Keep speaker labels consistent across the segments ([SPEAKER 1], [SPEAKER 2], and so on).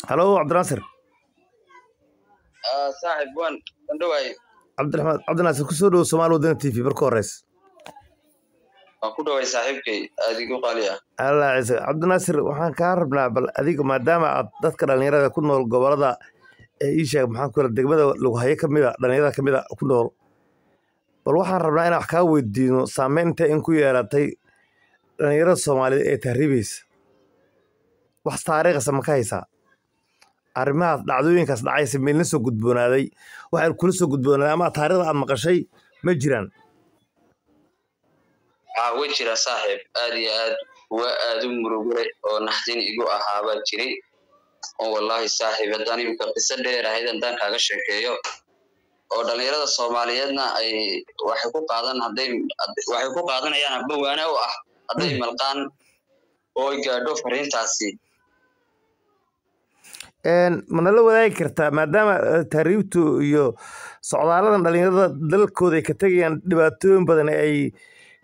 [SPEAKER 1] هلو عبد الناصر.
[SPEAKER 2] صاحب وان كندواي
[SPEAKER 1] عبد الناصر كسودو سومال ودن تي في بركو رئيس.
[SPEAKER 2] كندواي صاحبكي أديكو قاليا.
[SPEAKER 1] الله عز عبد الناصر waxaan ka rabnaa bal adiga maadaama aad dadka dhalinyarada ku nool gobolada ii sheeg maxaan ku raad degmada lagu hayo kamida dhalinyarada kamida ku nool bal waxaan rabnaa inaan wax ka weydiino saameynta in ku yeelatay dhalinyarada Soomaaliyeed ee tahriibeysa wax taariikhda ma ka haysaa arrimaha dhacdooyinkaas dhacaysa meel la soo gudboonaaday waxa kula soo gudboonaaday ama taariikhda aad maqashay ma jiraan
[SPEAKER 2] وجرا صاحب آدي آد وآدم مرغوري أو نحدين إجو أهابا جري والله صاحب داني بقصة دير هيدا دان كاغا شيكيو أو دليرة الصومالياتنا أي وحكو قادن أيانا بوانا أدي ملقان أو يقادو فرين تاسي
[SPEAKER 1] mana la wadaagi kartaa maadaama tahriibtu iyo socdaaladan dhalinyarada dalkooda ay ka tagayaan dhibaatooyin badan ay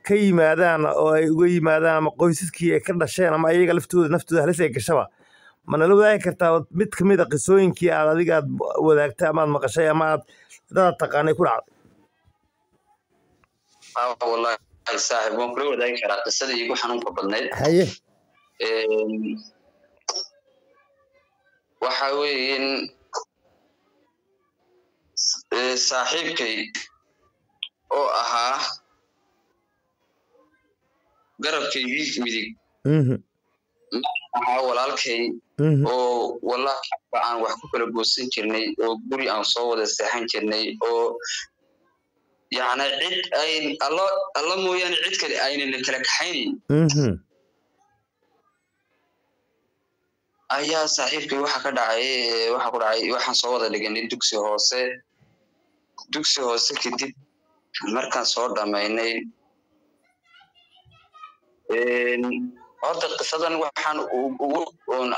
[SPEAKER 1] ka yimaadaan oo ay uga yimaadaan ama qoysaskii ay ka dhasheen ama ayaga naftooda halis ay gashaba mana la wadaagi kartaa mid ka mid ah qisooyinkii aad adiga aad wadaagtay ama aad maqashay ama aad dad taqaanay ku dhacday
[SPEAKER 2] والله صاحب ممكن wadaagi karaa qisadii igu xanuunka badneyd
[SPEAKER 1] haye
[SPEAKER 2] waxa weeyeen saaxiibkay oo ahaa garabkaygii midig ahaa walaalkay oo wallahi aan wax ku kala goosan jirnay oo guri aan soo wada seexan jirnay oo yaani cid ay alla mooyaan cid kale aynan kala kaxaynin ayaa saaxiibkay waxa ku dhacay waxaan soo wada dhiganay dugsi hoose kadib markaan soo dhamaynay horta qisadan waxaan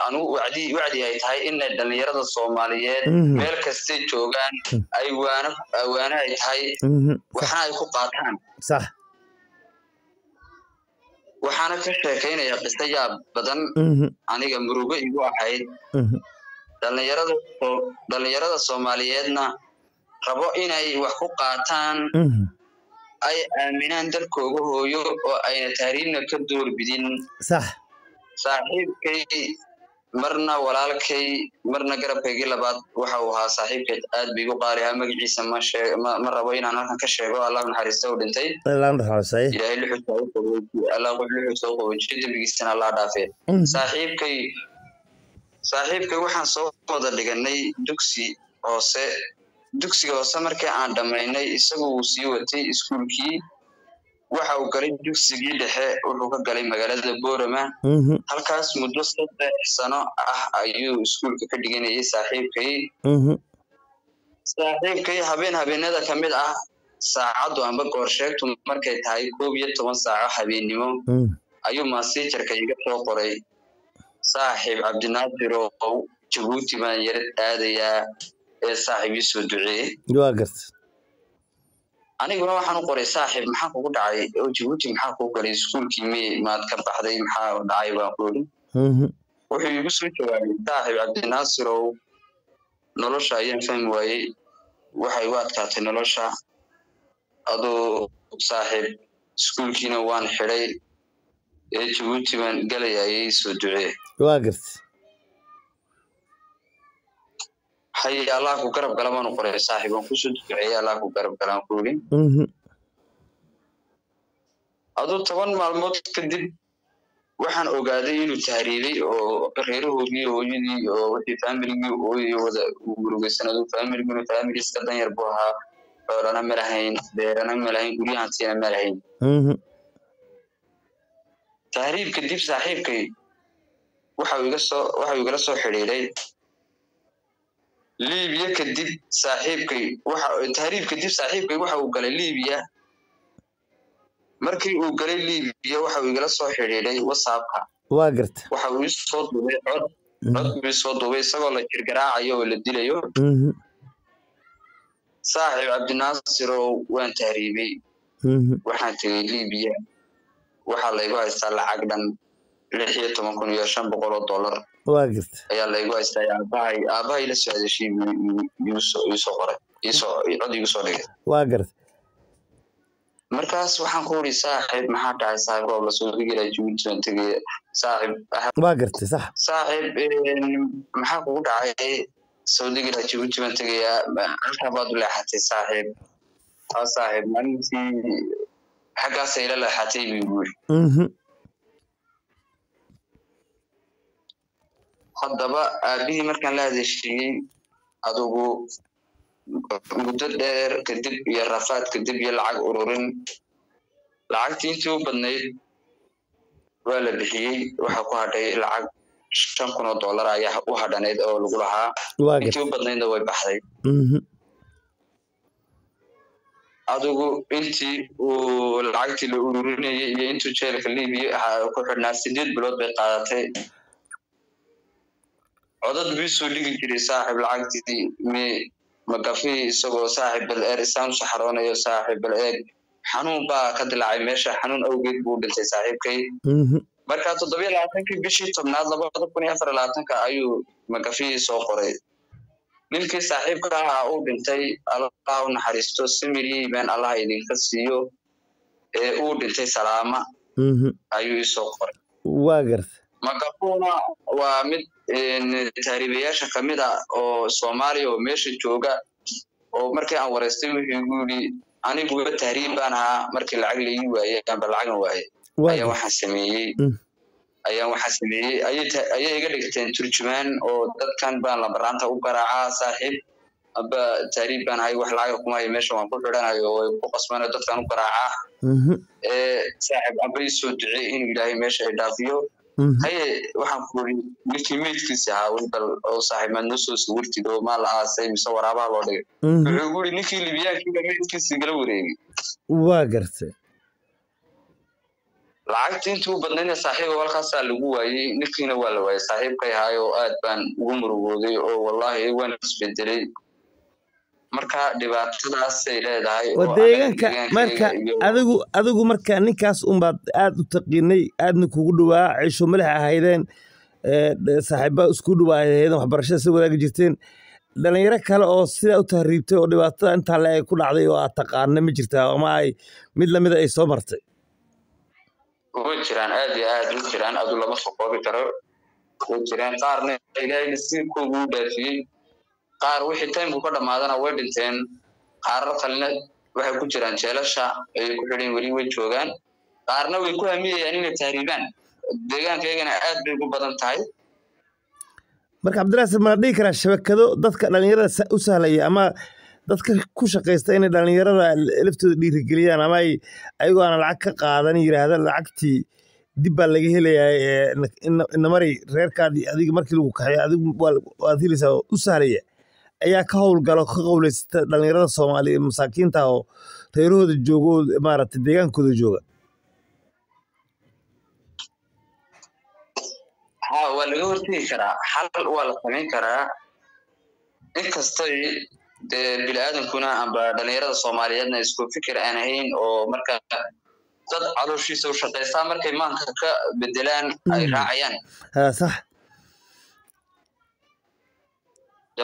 [SPEAKER 2] anu wacdi ay tahay in dhalinyarada Soomaaliyeed meel kasta joogaan ay waana ay tahay waxa ay ku qaataan
[SPEAKER 1] sax
[SPEAKER 2] waxaana ka sheekeynaya qista yaab badan aniga murugo igu ahayd dhalinyarada Soomaaliyeedna rabo inay wax ku qaataan ay aaminaan dalkooda hooyo oo ayna taariikhna ka doorbidin
[SPEAKER 1] sax
[SPEAKER 2] saaxiibkay marna walaalkay marna garabkaygii labaad waxa uu ahaa saaxiibkay aad biigu qaaliha magaciisa ma rabo inaan halkan ka sheego Allah naxariisto u dhintay
[SPEAKER 1] Allah naxariisay
[SPEAKER 2] ilaahay Allah wuxuu soo qoojiyay dambigiisana Allah dhaafay saaxiibkay waxaan soo wada dhiganay dugsiga hoose markii aan dhamaynay isagu uu sii watay iskuulkii waxa uu galay dugsigii dhexe wuxuu ka galay magaalada Boorama halkaas muddo 3 sano ah ayuu iskuulka ka dhiganayay saaxiibkay habeenada kamid ah saacadu amba goorsheegtu markay tahay 12 saaco habeenimo ayuu maasejarka iga soo qoray saaxiib Cabdinaasir oo Djibouti baan yar aadayaa saaxiibii soo duceeyay
[SPEAKER 1] waa gartay
[SPEAKER 2] aniguna waxaan u qoray saaxiib maxaa kugu dhacay oo Djibouti maxaa kugu galay iskuulkii maad ka baxday maxaa dhacay baan ku yiri wuxuu igu soo jawaabay saaxiib Cabdinaasir oo nolosha ayaan fahmi waayay waxay u adkaatay nolosha adoo saaxiib iskuulkiina waan xiray Djibouti baan galayay soo duceeyay
[SPEAKER 1] waa gartay
[SPEAKER 2] hay Allah ku garab galaan u qoray saaxiibaan ku soo duceeyay Allah ku garab galaan ku yiri adoo 10 maalmood kadib waxaan ogaaday inuu tahriibay oo reerahoodii hooyadii oo wixii family-gii oo wada murugaysanadu family iska dan yar buu ahaa xoolana ma lahayn beerana ma lahayn guryahan siina ma lahayn tahriib kadib saaxiibkay waxa uu igala soo xiriiray Liibiya kadib saaxiibkay waxa uu galay Liibiya markii uu galay Liibiya waxa uu igala soo xiriiray WhatsApp-ka
[SPEAKER 1] waa gartay
[SPEAKER 2] waxa uu soo duubay cod isagoo la jirgaraacayo oo la dilayo saaxiib Cabdinaasir oo waan tahriibay waxaan tagay Liibiya waxa la igu haystaa lacag dhan $16,500
[SPEAKER 1] واجرت
[SPEAKER 2] ayaa la igu haystay aabahay la socodshii iisoo qoray cod igu soo dhigay
[SPEAKER 1] واجرت
[SPEAKER 2] markaas waxaan ku wari saaxiib maxaa dhacay saaxiib oo la soo dhigay juuntan tagay saaxiib
[SPEAKER 1] واجرت صح
[SPEAKER 2] saaxiib maxaa kugu dhacay soo dhigay juuntan tagay halka baad u leexatay saaxiib saaxiib maalintii xaggaas ay la leexatay buu haddaba aabihii markaan la hadashiyey adugu muddo dheer kadib iyo rafaad kadib iyo lacag ururin lacagtii intii u badnayd waa la bixiyey waxaa ku hadhay lacag $5,000 ayaa u hadhanayd oo lagu lahaa intii u badnaydna way baxday adugu intii uu lacagtii la ururinayay iyo intuu jeelka Liibiya ku xidhnaa 8 bilood bay qaadatay codad bisu dhigi jiray saaxiib lacagtii magafi isagoo saaxiib bal isaan saxaroonayo saaxiib bal xanuun baa ka dilaacay meesha xanuun awgeed buu dhintay saaxiibkay marka 27 bishii 10aad 2024 ayuu magafi soo qoray ninkii saaxiibka ahaa uu dhintay Allah u naxariisto simiri baan Allah idinka siiyo uu dhintay salaama ayuu soo qoray
[SPEAKER 1] واجرت
[SPEAKER 2] magafuna waa mid taariibayaasha kamida oo Soomaaliya oo meesha jooga oo markii aan wareystay wuxuu yiri anigu taariib baan ahaa markii lacag la ii waayay ama lacag waayay ayaa waxaan sameeyay ayay iga dhigteen turjumaan oo dadkan baan la baraanta u garaaca saaxiib aba taariib baan ahay wax lacag kuma hay meesha waan ku xidhanayo oo ku qasbanayo dadkan u garaaca saaxiib aba soo ducay in Ilaahay meesha ay dhaafiyo haye waxaan ku wari ninkii bal oo saaxiib ma soo sawirtido ma la aasay mise waraabaha loo dhigay wuxuu guri ninkii Liibiyaanka meedkiisa gala wareegay
[SPEAKER 1] waa gartay
[SPEAKER 2] lacagtii intuu badnayna saaxiib walkaas lagu waayay ninkiina waa la waayay saaxiibkay haayo aad baan ugu murugooday oo wallahi waan isbedelay marka dhibaatadaas ay leedahay
[SPEAKER 1] oo deegaanka marka adigu marka ninkaas baad aad u taqiinay aadna kugu dhawaa cisho madax ahaydeen saaxiibo isku dhawaayeen waxbarashada soo wadaag jirteen dhalinyaro kale oo sida u tahriibtay oo dhibaatada inta la ay ku dhacday oo aad taqaan ma jirtaa ama ay mid lamid ay soo martay
[SPEAKER 2] oo jiraan aad iyo aad u jiraan adu lama soo koobi karo oo jiraan qaarna Ilaahay nasiibkoodu u dhaafiyay qaar wixii time ku dhamaadana way dhinteen qaar qalina waxay ku jiraan jeelasha ay ku xidheen wali way joogan qaarna way ku hamiyeen inay tahriibaan deegaankeena aad bay ugu badan tahay
[SPEAKER 1] marka Cabdiraas ma dhigi kara shabakado dadka dhalinyarada u sahlaya ama dadka ku shaqeysta in dhalinyarada laftooda dhiirigeliyaan ama ayagoo aan lacag ka qaadan yiraahdaan lacagtii dib baa laga helayaa in mari reerkaadii adiga markii lagu kaxay adigu waad helaysaa u sahlaya ayaa ka howlgalo ka qowlaysta dhalinyarada Soomaaliyeed masaakiinta oo reerahooda joogo maaragtay deegaankooda jooga
[SPEAKER 2] waa laga hortagi karaa xal waa la samayn karaa inkastoo bini'aadankuna amba dhalinyarada Soomaaliyeedna isku fikir aan ahayn oo marka dad calooshiisa u shaqeysta markay maanka ka bedelaan ay raacayaan
[SPEAKER 1] sax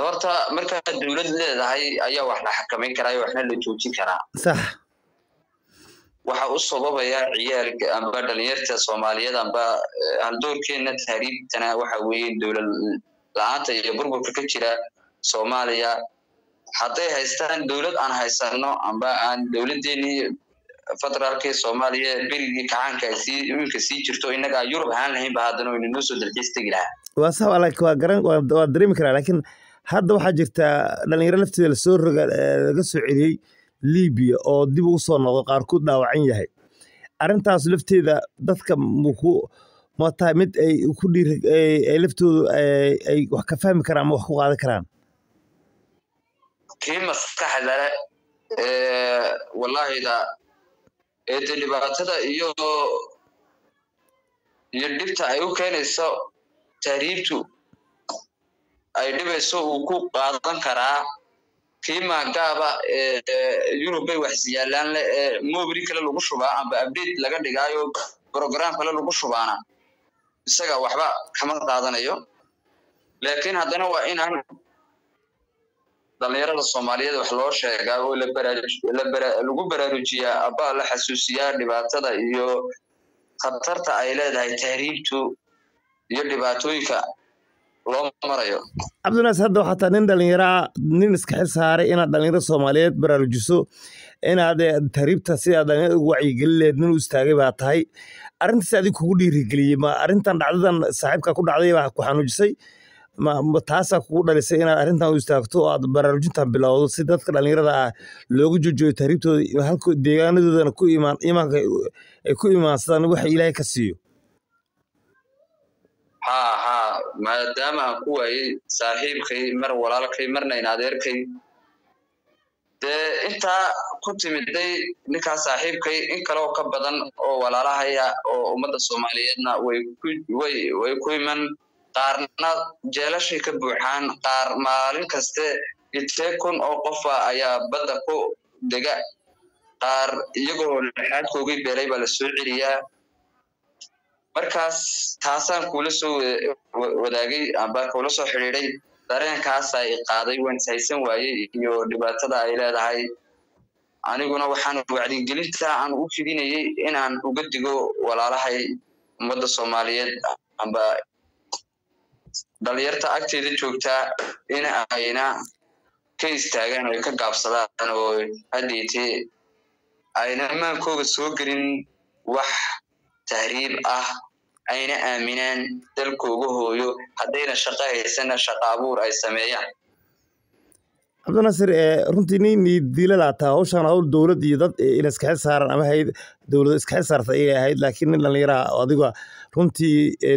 [SPEAKER 2] horta marka dawlad leedahay ayaa wax la xakameyn karaa waxna la joojin karaa
[SPEAKER 1] sax
[SPEAKER 2] waxa uu sababaya ciyaalka amba dhalinyarta Soomaaliyeed amba haldoorkeena taariikhana waxa weeye dawlad la'aanta iyo burburka ka jira Soomaaliya haday haystaan dawlad aan haysano amba aan dawladeeni federaalka Soomaaliya berigii kacanka sii jirto inaga Yurub aan lahayn ba hadana inuu soo dalxiistay lahaa
[SPEAKER 1] waa sax waa garan waa dareemi karaa laakiin hadda waxa jirta dhalinyaro lafteeda la soo laga soo celiyay Liibiya oo dib ugu soo noqdo qaar ku dhaawacan yahay arintaas lafteeda dadka ma tahay mid ay ku ay laftoodu ay wax ka fahmi karaan ama wax ku qaadan karaan
[SPEAKER 2] كيما استحضر والله إذا اللي بعتها يدبت أيو كان يسوع تريبتو أيدب يسوع وكوب بعضن كرا كيما جابا يوروبي وحزيا لان مو بريك له لقشوا أم بأبديت لقد جايو برنامج له لقشوا أنا بس جا وحبا كمان بعضن أيو laakiin haddana waa inaan dhalinyarada Soomaaliyeed wax loo sheegaa oo lagu baraarujiyaa aba la xasuusiyaa dhibaatada iyo khatarta ay leedahay tahriibtu iyo dhibaatooyinka loo marayo.
[SPEAKER 1] Cabdinaasir hadda waxaa taa nin dhalinyaro nin iska xil saaray inaad dhalinyarada Soomaaliyeed baraarujiso inaad tahriibta sida dhalinyarada ugu wacyigelin nin u istaagay baa tahay arrintaas adiga kugu dhiirigeliyay ma arrintan dhacdadan saaxiibka ku dhacday baa ku xanuujisay ma taasa kugu dhalisay inaad arrintan u istaagto oo aad baraarujintan bilowdo si dadka dhalinyarada ah loogu joojiyo tahriibtooda halka deegaanadoodana ku iimaanka ay ku iimaansadaan waxa Ilaahay ka siiyo.
[SPEAKER 2] ها ما دام كوي صاحب خي مر ولا لكي مرنا ينادر كي ده أنت كنت مدي نكا صاحب كي إن كلو كبدن أو ولا لا هي أو مدة الصوماليين ويكوي من قارنا جالش يكبوحان قار مالين كست يتكون أو قفا أيا بدكو دجا قار يجوا الحاد كوجي بري بالسعودية markaas taasaan kula soo wadaagay aba kula soo xiriiray dareenkaas ay qaaday waan saysan waayay iyo dhibaatada ay leedahay aniguna waxaan wacyigelinta aan u fidinayay inaan uga digo walaalahay ummadda Soomaaliyeed aba dhalinyarta agteeda joogta in ayna ka istaagaan oo ka gaabsadaan oo hadeetee ayna maankooda soo gelin wax tahriib ah ayna aaminaan dalkooga hooyo haddayna shaqo haysana shaqo abuur ay sameeyaan.
[SPEAKER 1] Cabdinaasir runtii nin diilada taa hawshan hawl dawlad iyo dad in iska xil saaran ama hay'ad dawlad iska xil saartay ay ahayd laakiin nin dhalinyaro adiga runtii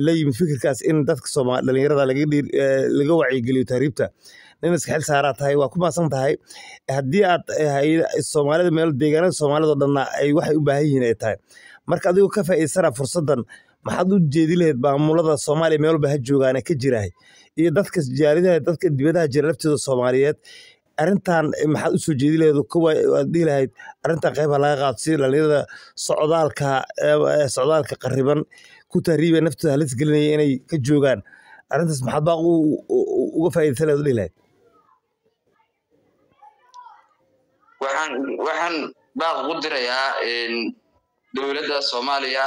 [SPEAKER 1] la yimid fikirkaas in dadka Soomaaliyeed dhalinyarada laga wacyigeliyo tahriibta nin iska xil saaran tahay waa ku maasan tahay haddii aad Soomaalida meel deegaanada Soomaalida dhan ay waxay u baahan yihiin ay tahay marka adigu ka faa'iidsana fursadan maxaad u jeedi lahayd maamulada Soomaaliya meel baa joogaan ka jiraay iyo dadka jaaridaha dadka dibadaha jira laftooda Soomaaliyeed arrintan maxaad u soo jeedi lahayd kuwa aad dhihi lahayd arrintan qayb laga qaato si dhalinyarada socdaalka qariban ku tahriibay naftooda halis gelinaya inay ka joogaan arrintaas maxaad baa uga faa'iideysan lahayd dhihi lahayd
[SPEAKER 2] waxaan baa ugu dirayaa dawladda Soomaaliya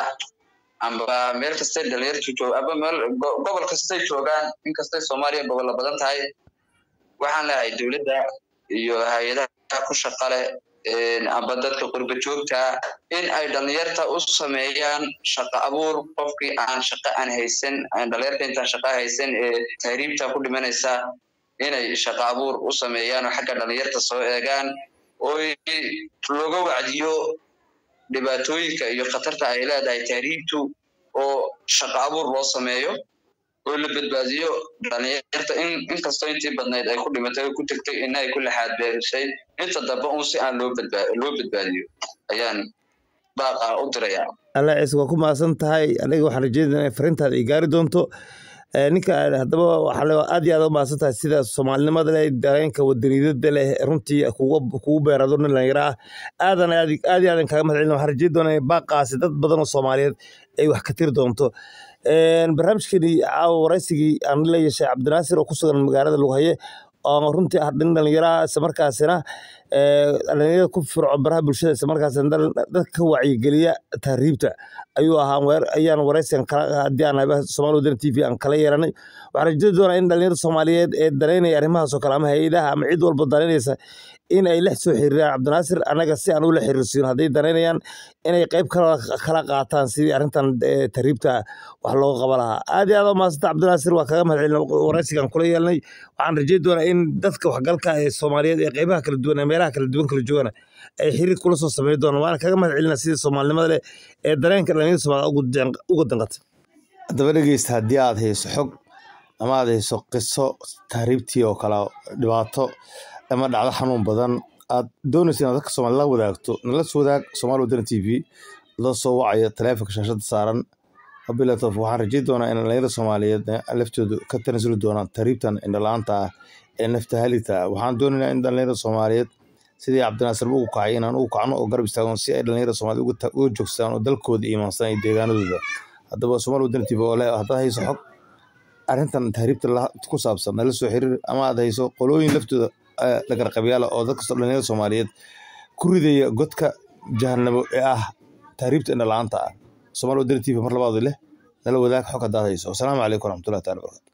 [SPEAKER 2] amba meel kasta dhalinyartu jooga aba meel gobol kasta joogaan in kasta Soomaaliya gobol badan tahay waxaan leeyahay dawladda iyo hay'adaha ku shaqale amba dadka qurba joogta in ay dhalinyarta u sameeyaan shaqo abuur qofkii aan shaqo aan haysan aan dhalinyarta inta shaqo haysan tahriibta ku dhimanaysa inay shaqo abuur u sameeyaan xagga dhalinyarta soo eegaan oo looga wacdiyo dhibaatooyinka iyo khatarta ay leedahay tahriibtu oo shaqo abuur loo sameeyo oo la badbaadiyo dhalinyarta in kastoo intii badnayd ay ku dhimatay ku tagtay in ay ku lahaad beershay inta daba uu si aan loo badbaadiyo ayaan baaqa u dirayaa.
[SPEAKER 1] Allah isku ku maasan tahay aniga waxaan rajaynayaa in fariintaada ay gaari doonto ninka hadaba waxa aad iyo aad u maasan tahay sida Soomaalinimada leh dareenka wadaniyada leh runtii kugu beerado nin dhalinyaro aad kaaga mahadcelin waxaan rajayn doonaa baaqaasi dad badan oo Soomaaliyeed ay wax ka tiri doonto barnaamijkani waraysigii aan la yeeshay Cabdinaasir oo ku sugan magaalada Luqhaye oo runtii ah dhalinyaro isla markaasina dhalinyarada ku firco baraha bulshada isla markaasina dadka wacyigeliya tahriibta ayuu ahaa ayaan waraysigan kala haddii aan Soomaali Wadani TV aan kala yeelanay waxaan rajayn doonaa in dhalinyarada Soomaaliyeed ee dareynaya arrimahaas oo kale ama hay'adaha ama cid walba dareynaysa in ay la soo xiriiraan Cabdinaasir anaga si aan u la xiriirsiino hadday dareynayaan inay qayb kala qaataan sidii arrintan tahriibta wax looga qaban lahaa aad iyo aad u maasanta Cabdinaasir waa kaga mahadcelin waraysigan kula yeelanay waxaan rajayn doonaa in dadka waxgalka ee Soomaaliyeed ee qaybaha kala duwan ee meelaha kala duwan kala joogaan ay xiriir kula soo sameeyaan doonaan waan kaga mahadcelinaa sidii Soomaalinimada leh ee dareenka dhalinyarada Soomaaliyeed ugu danqatay hadaba dhageysta haddii aad hayso xog ama aad hayso qiso tahriibtii oo kala dhibaato ama dhacdo xanuun badan aad doonayso inaad dadka Soomaaliyeed la wadaagto nala soo wadaag Soomaali Wadani TV la soo wacaya taleefanka shaashada saaran abilato waxaan rajayn doonaa in dhalinyarada Soomaaliyeed laftoodu ka tanasuli doonaan tahriibtan indhalaanta ah ee nafta halita waxaan doonaynaa in dhalinyarada Soomaaliyeed sidii Cabdinaasir ugu kacay inaan ugu kacno oo garab istaagno si ay dhalinyarada Soomaaliyeed uga joogsadaan oo dalkooda iimaansan ay deegaanadooda hadaba Soomaali Wadani TV oo leh hadda hayso xog arrintan tahriibta ku saabsan nala soo xiriir ama aad hayso qolooyin laftooda la garqabiyaala oo dadka dhalinyarada Soomaaliyeed ku ridaya godka jahanabo ee ah tahriibta in la'aanta ah Soomaaliya TV mar labaad leh nala wadaag xog hadaad hayso. Assalaamu calaykum warahmatullahi ta'ala wabarakatuh.